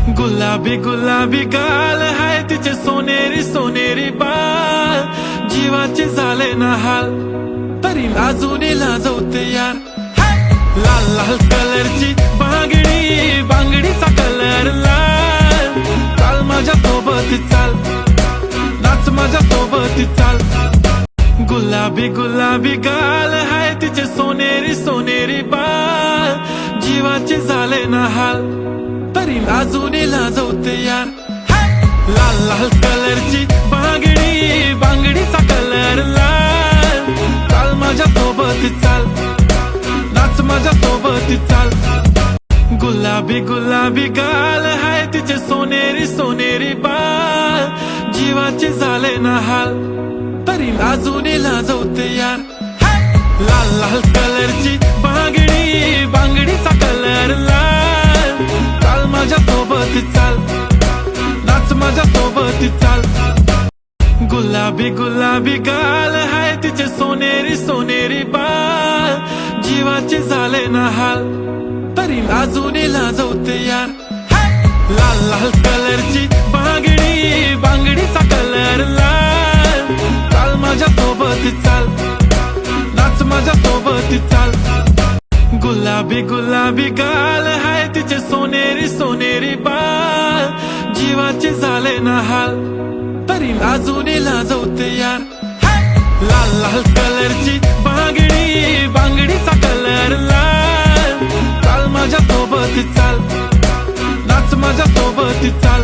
गुलाबी गुलाबी गाल हाय तिचे सोनेरी सोनेरी बाल, जीवाचे झाले ना हाल तरी लाजून लाजवते यार। लाल लाल कलरची बांगडी, बांगडीचा कलर लाल, चाल माझ्या सोबत चाल, नाच माझ्या सोबत चाल। गुलाबी गुलाबी गाल हाय तिचे सोनेरी सोनेरी बाल, जीवाचे झाले ना हाल तरी लाजून लाजवते यार। लाल लाल कलरची बांगडी, बांगडीचा कलर लाल, चाल माझ्या सोबत चाल, नाच माझ्या सोबत चाल। गुलाबी गुलाबी गाल हाय तिचे सोनेरी सोनेरी बाल, जीवाचे झाले ना हाल तरी लाजून लाजवते यार। लाल लाल कलरची बांगडी, बांगडीचा कलर लाल, चाल माझ्या सोबत चाल, नाच माझ्या सोबत चाल। गुलाबी गुलाबी गाल हाय तिचे सोनेरी सोनेरी बाल, जीवाचे झाले ना हाल तरी लाजून लाजवते यार। लाल लाल कलरची बांगडी, बांगडीचा कलर लाल, चाल माझ्या सोबत चाल, नाच माझ्या सोबत चाल। गुलाबी गुलाबी गाल हाय तिचे सोनेरी सोनेरी बाल, जीवाचे झाले ना हाल तरी लाजून लाजवते यार। लाल लाल कलरची बांगडी, बांगडीचा कलर लाल, चाल माझ्या सोबत चाल, नाच माझ्या सोबत चाल।